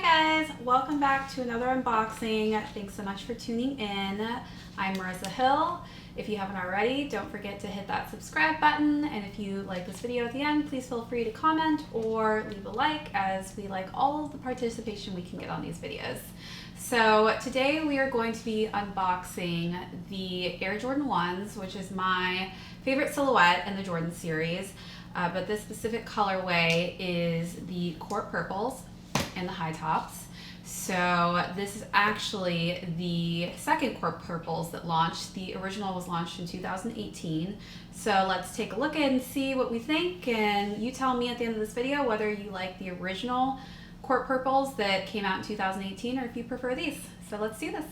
Hi guys, welcome back to another unboxing. Thanks so much for tuning in. I'm Marissa Hill. If you haven't already, don't forget to hit that subscribe button, and if you like this video at the end, please feel free to comment or leave a like, as we like all of the participation we can get on these videos. So today we are going to be unboxing the Air Jordan 1s, which is my favorite silhouette in the Jordan series, but this specific colorway is the Court Purples and the high tops. So this is actually the second Court Purples that launched. The original was launched in 2018. So let's take a look and see what we think, and you tell me at the end of this video whether you like the original Court Purples that came out in 2018 or if you prefer these. So let's do this.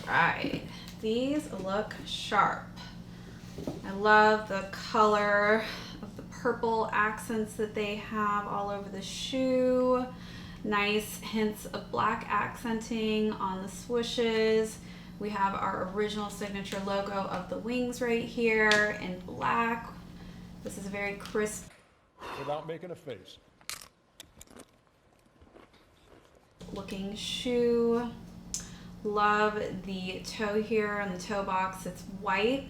Alright, these look sharp. I love the color of the purple accents that they have all over the shoe. Nice hints of black accenting on the swooshes. We have our original signature logo of the wings right here in black. This is a very crisp, without making a face, looking shoe. Love the toe here on the toe box. It's white.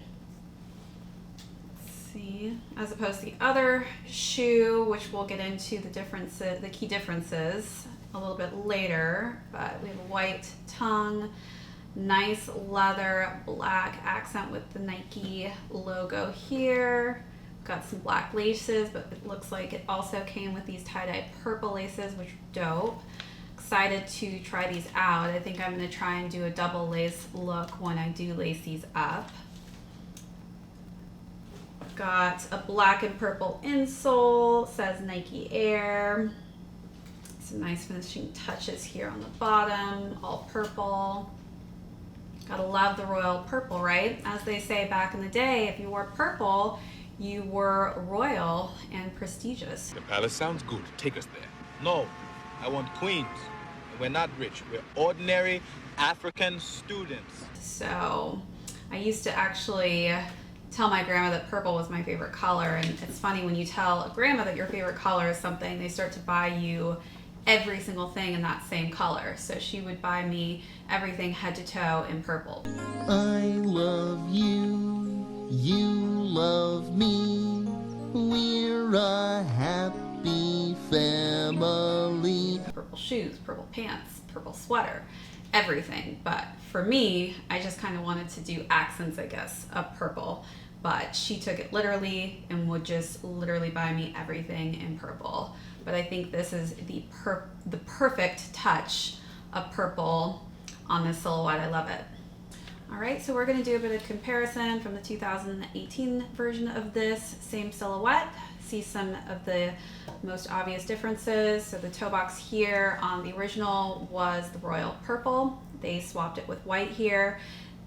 Let's see, as opposed to the other shoe, which we'll get into the differences, the key differences a little bit later. But we have a white tongue, nice leather black accent with the Nike logo here. Got some black laces, but it looks like it also came with these tie-dye purple laces, which are dope. Excited to try these out. I think I'm going to try and do a double lace look when I do lace these up. Got a black and purple insole, says Nike Air. Some nice finishing touches here on the bottom, all purple. Gotta love the royal purple, right? As they say back in the day, if you wore purple, you were royal and prestigious. The palace sounds good. Take us there. No, I want queens. We're not rich. We're ordinary African students. So I used to actually tell my grandma that purple was my favorite color, and it's funny when you tell a grandma that your favorite color is something, they start to buy you every single thing in that same color. So she would buy me everything head to toe in purple. I love you, you love me, we're a happy family. Purple shoes, purple pants, purple sweater, everything. But for me, I just kind of wanted to do accents, I guess, of purple. But she took it literally and would just literally buy me everything in purple. But I think this is the perfect touch of purple on this silhouette. I love it. All right, so we're gonna do a bit of comparison from the 2018 version of this same silhouette. See some of the most obvious differences. So the toe box here on the original was the royal purple. They swapped it with white here.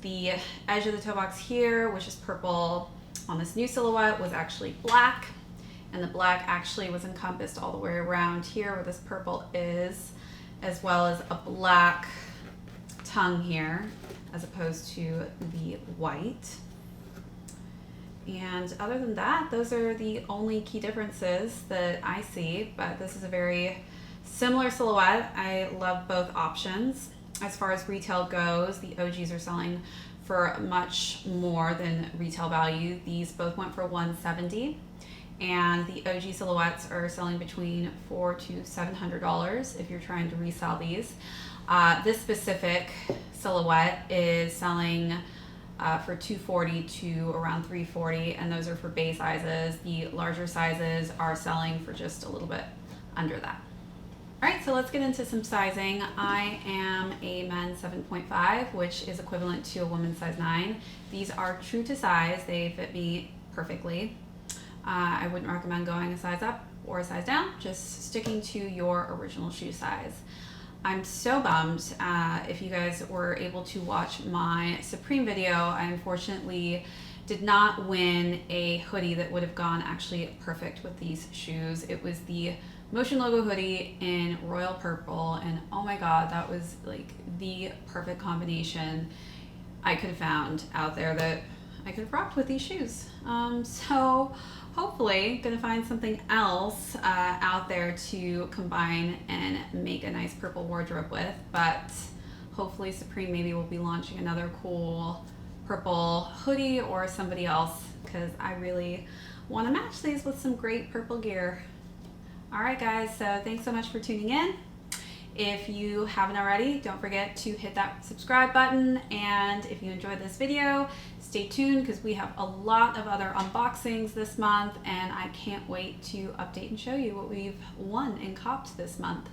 The edge of the toe box here, which is purple on this new silhouette, was actually black. And the black actually was encompassed all the way around here where this purple is, as well as a black tongue here, as opposed to the white. And other than that, those are the only key differences that I see, but this is a very similar silhouette. I love both options. As far as retail goes, the OGs are selling for much more than retail value. These both went for $170, and the OG silhouettes are selling between $400 to $700 if you're trying to resell these. This specific silhouette is selling for $240 to around $340, and those are for base sizes. The larger sizes are selling for just a little bit under that. All right, so let's get into some sizing. I am a men's 7.5, which is equivalent to a woman's size 9. These are true to size. They fit me perfectly. I wouldn't recommend going a size up or a size down, just sticking to your original shoe size. I'm so bummed if you guys were able to watch my Supreme video. I unfortunately did not win a hoodie that would have gone actually perfect with these shoes. It was the Motion logo hoodie in royal purple, and oh my god, that was like the perfect combination I could have found out there that I could have rocked with these shoes. So hopefully gonna find something else out there to combine and make a nice purple wardrobe with, but hopefully Supreme maybe will be launching another cool purple hoodie or somebody else, because I really want to match these with some great purple gear. All right guys, so thanks so much for tuning in. If you haven't already, don't forget to hit that subscribe button, and if you enjoyed this video, stay tuned because we have a lot of other unboxings this month, and I can't wait to update and show you what we've won and copped this month.